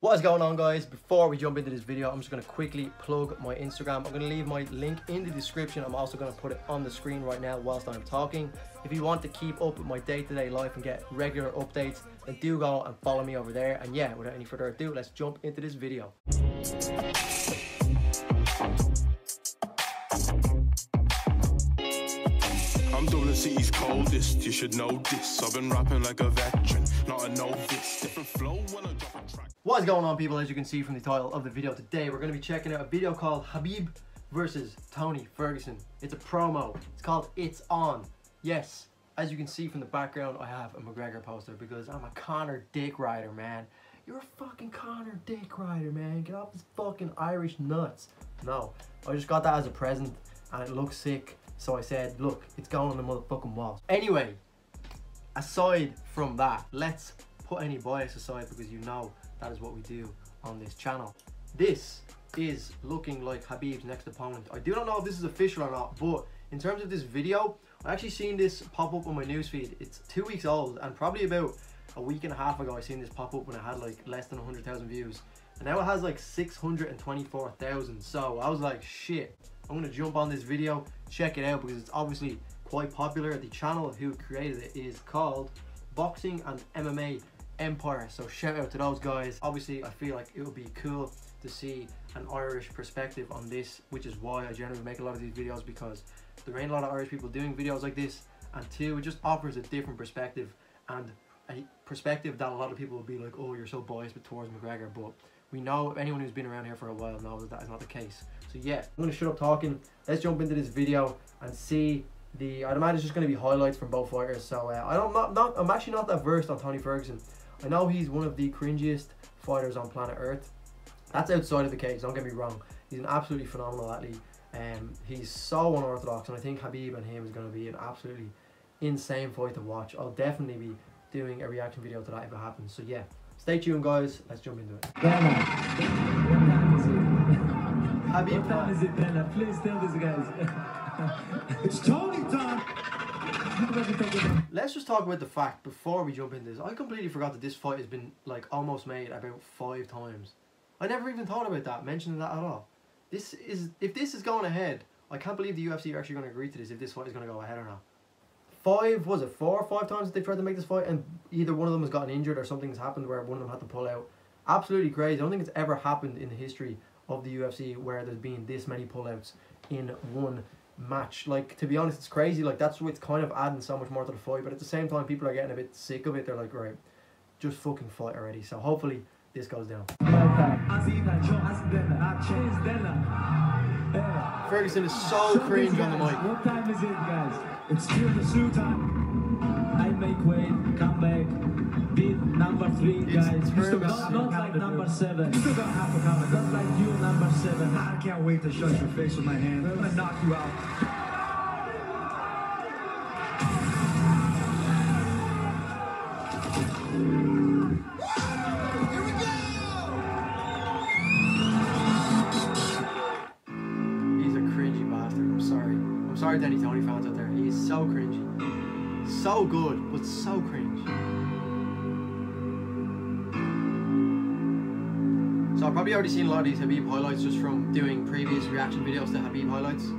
What is going on, guys? Before we jump into this video, I'm just going to quickly plug my Instagram. I'm going to leave my link in the description. I'm also going to put it on the screen right now whilst I'm talking. If you want to keep up with my day-to-day life and get regular updates, then do go and follow me over there. And yeah, without any further ado, let's jump into this video. I'm Dublin City's coldest, you should know this. I've been rapping like a veteran, not a novice. Different flow when I drop a track. What is going on, people? As you can see from the title of the video today, we're going to be checking out a video called Khabib versus Tony Ferguson. It's a promo. It's called It's On. Yes, as you can see from the background, I have a McGregor poster because I'm a Conor dick rider, man. You're a fucking Conor dick rider, man. Get off his fucking Irish nuts. No, I just got that as a present and it looks sick. So I said, look, it's going on the motherfucking walls. Anyway, aside from that, let's put any bias aside because you know that is what we do on this channel. This is looking like Khabib's next opponent. I do not know if this is official or not, but in terms of this video, I actually seen this pop up on my newsfeed. It's 2 weeks old, and probably about a week and a half ago I seen this pop up when it had like less than 100,000 views. And now it has like 624,000. So I was like, shit, I'm gonna jump on this video, check it out because it's obviously quite popular. The channel who created it is called Boxing and MMA Empire, so shout out to those guys. Obviously I feel like it would be cool to see an Irish perspective on this, which is why I generally make a lot of these videos, because there ain't a lot of Irish people doing videos like this, and two, it just offers a different perspective, and a perspective that a lot of people will be like, oh, you're so biased towards McGregor, but we know anyone who's been around here for a while knows that that is not the case. So yeah, I'm gonna shut up talking, let's jump into this video and see I'd imagine it's just going to be highlights from both fighters. So I'm actually not that versed on Tony Ferguson. I know he's one of the cringiest fighters on planet Earth. That's outside of the cage, don't get me wrong. He's an absolutely phenomenal athlete. He's so unorthodox, and I think Khabib and him is going to be an absolutely insane fight to watch. I'll definitely be doing a reaction video to that if it happens. So yeah, stay tuned, guys. Let's jump into it. Khabib, what time is it, Bella? Please tell these guys. It's Tony time. Let's just talk about the fact before we jump into this. I completely forgot that this fight has been like almost made about 5 times. I never even thought about that, mentioning that at all. If this is going ahead, I can't believe the UFC are actually going to agree to this, if this fight is going to go ahead or not. 4 or 5 times that they've tried to make this fight, and either one of them has gotten injured or something's happened where one of them had to pull out. Absolutely crazy. I don't think it's ever happened in the history of the UFC where there's been this many pullouts in one match. Like, to be honest, it's crazy. Like, that's what's kind of adding so much more to the fight, but at the same time people are getting a bit sick of it. They're like, right, just fucking fight already. So hopefully this goes down. Ferguson is so cringe on the mic. What time is it, guys? It's still the shoot time. I make weight, come back, beat number 3, guys. Not like number 7. You still don't have to come. Not like you, number 7. I can't wait to shut your face with my hand. I'm gonna knock you out. Here we go! He's a cringy bastard. I'm sorry. I'm sorry to any Tony fans out there. He is so cringy. So good, but so cringe. So I've probably already seen a lot of these Khabib highlights just from doing previous reaction videos to Khabib highlights.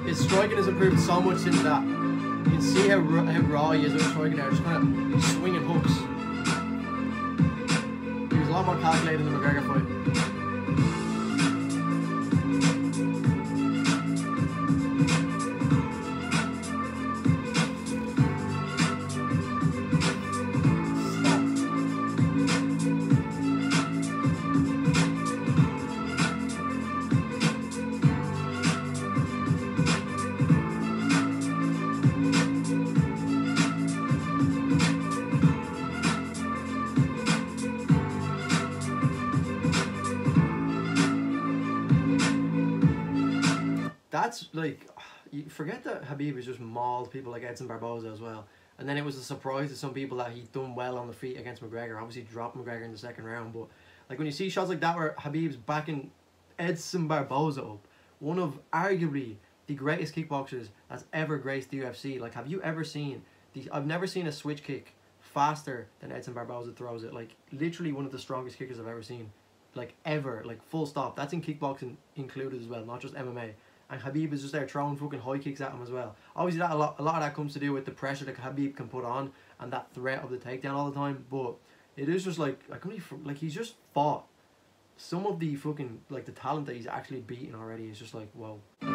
His striking has improved so much since that. You can see how raw he is with striking there, just kind of swinging hooks. He was a lot more calculated in the McGregor fight. That's like, you forget that Khabib has just mauled people like Edson Barboza as well. And then it was a surprise to some people that he'd done well on the feet against McGregor. Obviously dropped McGregor in the second round, but like when you see shots like that where Khabib's backing Edson Barboza up. One of arguably the greatest kickboxers that's ever graced the UFC. Like, have you ever seen these? I've never seen a switch kick faster than Edson Barboza throws it. Like, literally one of the strongest kickers I've ever seen. Like, ever. Like, full stop. That's in kickboxing included as well, not just MMA. And Khabib is just there throwing fucking high kicks at him as well. Obviously, that a lot of that comes to do with the pressure that Khabib can put on and that threat of the takedown all the time. But it is just like he's just fought. Some of the fucking, like, the talent that he's actually beaten already is just like, whoa. He's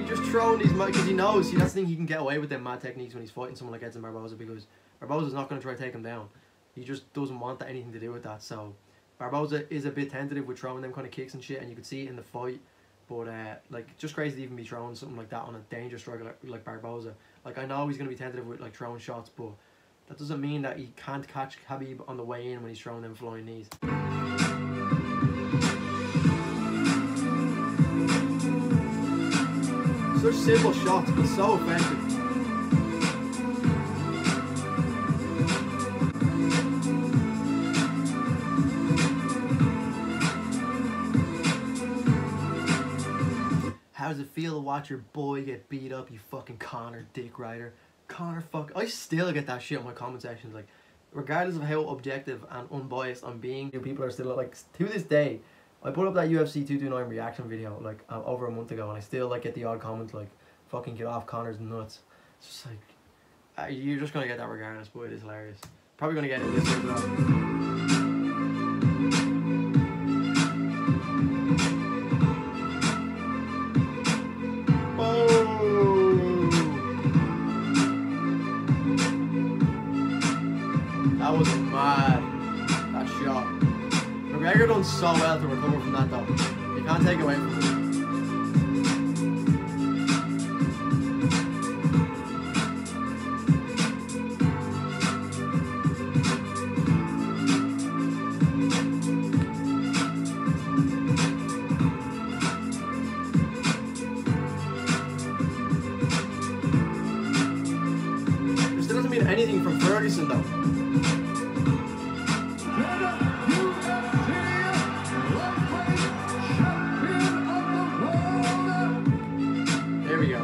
just throwing these, because he knows, see, that's the thing, he can get away with them mad techniques when he's fighting someone like Edson Barboza, because Barboza's not going to try to take him down. He just doesn't want anything to do with that. So Barboza is a bit tentative with throwing them kind of kicks and shit, and you could see it in the fight. But like, just crazy to even be throwing something like that on a dangerous striker like Barboza. Like, I know he's going to be tentative with, like, throwing shots, but that doesn't mean that he can't catch Khabib on the way in when he's throwing them flying knees. Such simple shots, but so effective. How does it feel to watch your boy get beat up, you fucking Conor dick rider? Conor fuck... I still get that shit on my comment sections. Like, regardless of how objective and unbiased I'm being, people are still, like, to this day, I put up that UFC 229 reaction video, like, over a month ago, and I still, like, get the odd comment, like, fucking get off Conor's nuts. It's just like, you're just gonna get that regardless, but it is hilarious. Probably gonna get it this week as well. That was mad, that shot. McGregor done so well to recover from that though. You can't take away from it. It still doesn't mean anything from Ferguson though. There we go.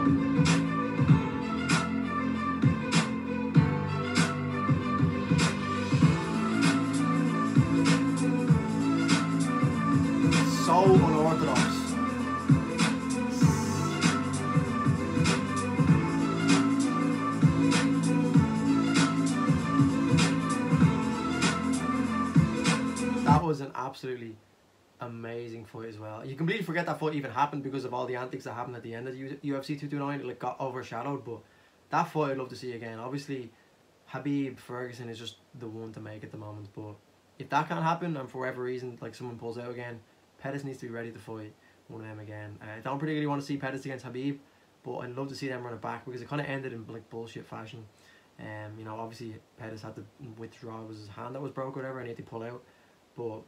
So unorthodox. That was an absolutely amazing fight as well. You completely forget that fight even happened because of all the antics that happened at the end of the UFC 229. It, like, got overshadowed, but that fight I'd love to see again. Obviously, Khabib Ferguson is just the one to make at the moment, but if that can't happen and for whatever reason, like, someone pulls out again, Pettis needs to be ready to fight one of them again. I don't particularly want to see Pettis against Khabib, but I'd love to see them run it back because it kind of ended in, like, bullshit fashion. You know, obviously Pettis had to withdraw. It was his hand that was broke or whatever, and he had to pull out. But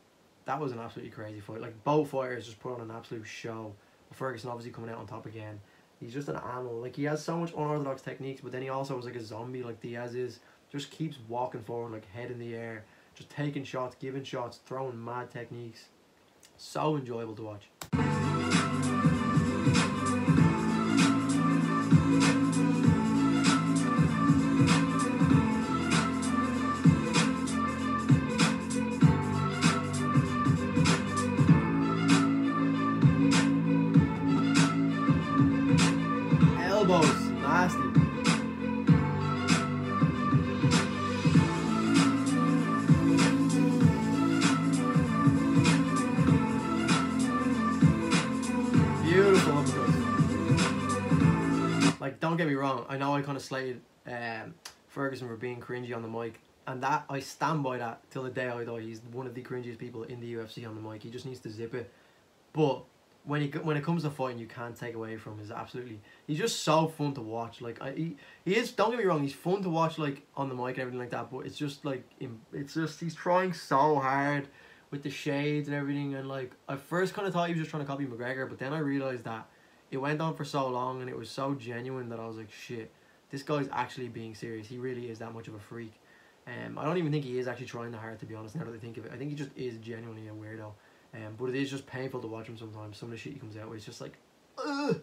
that was an absolutely crazy fight. Like, both fighters just put on an absolute show. Ferguson obviously coming out on top again. He's just an animal. Like, he has so much unorthodox techniques, but then he also is like a zombie, like Diaz is. Just keeps walking forward, like, head in the air, just taking shots, giving shots, throwing mad techniques. So enjoyable to watch. Elbows, nasty. Beautiful uppercuts. Like, don't get me wrong, I know I kind of slated Ferguson for being cringy on the mic, and that, I stand by that till the day I die. He's one of the cringiest people in the UFC on the mic. He just needs to zip it. But when it comes to fighting, you can't take away from him. Is absolutely, he's just so fun to watch. Like, he is, don't get me wrong, he's fun to watch, like, on the mic and everything like that, but it's just like, it's just, he's trying so hard with the shades and everything, and, like, I first kind of thought he was just trying to copy McGregor, but then I realized that it went on for so long and it was so genuine that I was like, shit, this guy's actually being serious. He really is that much of a freak. I don't even think he is actually trying that hard, to be honest, now that I think of it. I think he just is genuinely a weirdo. But it is just painful to watch him sometimes. Some of the shit he comes out with, it's just like, ugh.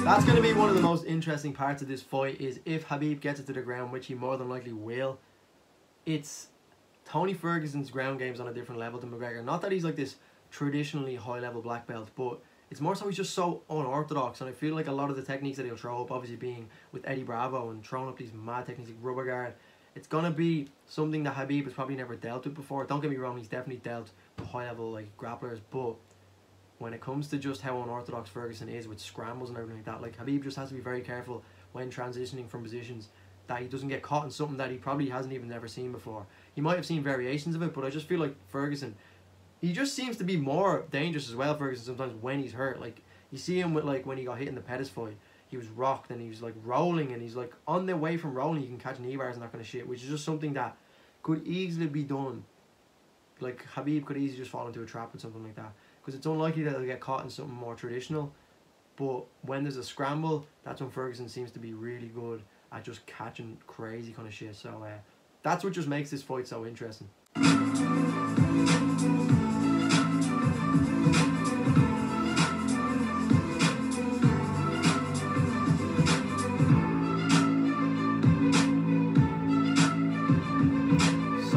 That's going to be one of the most interesting parts of this fight, is if Khabib gets it to the ground, which he more than likely will. It's Tony Ferguson's ground game's on a different level than McGregor. Not that he's like this traditionally high-level black belt, but it's more so he's just so unorthodox. And I feel like a lot of the techniques that he'll throw up, obviously being with Eddie Bravo and throwing up these mad techniques like rubber guard, it's going to be something that Khabib has probably never dealt with before. Don't get me wrong, he's definitely dealt with high-level like grapplers, but when it comes to just how unorthodox Ferguson is with scrambles and everything like that, like Khabib just has to be very careful when transitioning from positions that he doesn't get caught in something that he probably hasn't even ever seen before. He might have seen variations of it, but I just feel like Ferguson, he just seems to be more dangerous as well, Ferguson, sometimes when he's hurt. Like, you see him with, like, when he got hit in the Pettis fight, he was rocked and he was like rolling, and he's like on the way from rolling, you can catch knee bars and that kind of shit, which is just something that could easily be done. Like, Khabib could easily just fall into a trap with something like that, because it's unlikely that he'll get caught in something more traditional. But when there's a scramble, that's when Ferguson seems to be really good at just catching crazy kind of shit. So that's what just makes this fight so interesting. So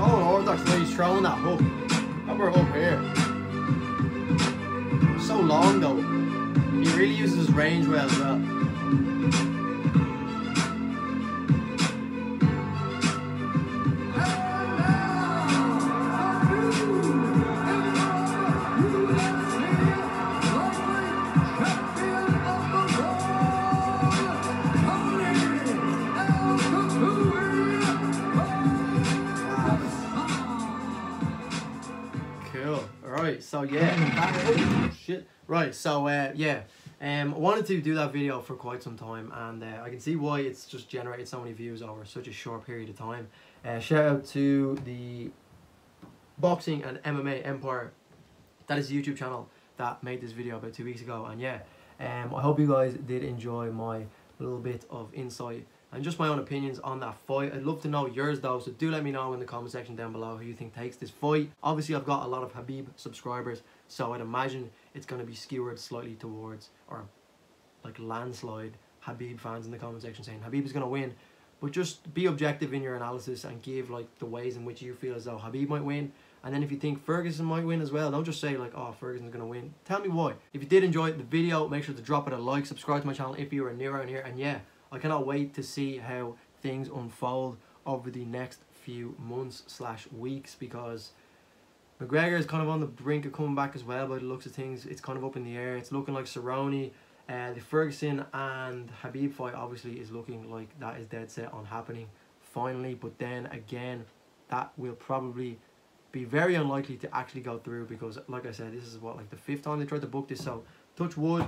unorthodox the way he's throwing that hook. How we're up here. So long though. He really uses his range well as well. Right, so yeah, shit. Right, so yeah, I wanted to do that video for quite some time, and I can see why it's just generated so many views over such a short period of time. Shout out to the Boxing and MMA Empire. That is the YouTube channel that made this video about 2 weeks ago, and yeah, I hope you guys did enjoy my little bit of insight and just my own opinions on that fight. I'd love to know yours though, so do let me know in the comment section down below who you think takes this fight. Obviously I've got a lot of Khabib subscribers, so I'd imagine it's going to be skewered slightly towards, or like landslide, Khabib fans in the comment section saying Khabib is going to win. But just be objective in your analysis and give like the ways in which you feel as though Khabib might win. And then if you think Ferguson might win as well, don't just say like, oh, Ferguson's going to win. Tell me why. If you did enjoy the video, make sure to drop it a like, subscribe to my channel if you are new around here, and yeah, I cannot wait to see how things unfold over the next few months / weeks, because McGregor is kind of on the brink of coming back as well by the looks of things. It's kind of up in the air. It's looking like Cerrone. The Ferguson and Khabib fight obviously is looking like that is dead set on happening finally, but then again, that will probably be very unlikely to actually go through, because like I said, this is what, like the 5th time they tried to book this, so touch wood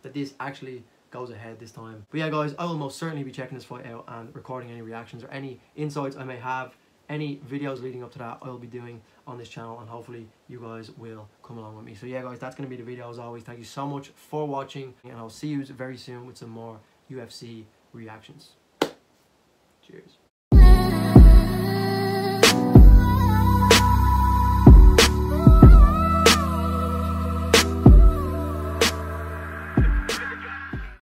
that this actually goes ahead this time. But yeah guys, I will most certainly be checking this fight out and recording any reactions or any insights I may have. Any videos leading up to that I'll be doing on this channel, and hopefully you guys will come along with me. So yeah guys, that's going to be the video as always. Thank you so much for watching, and I'll see you very soon with some more UFC reactions. Cheers.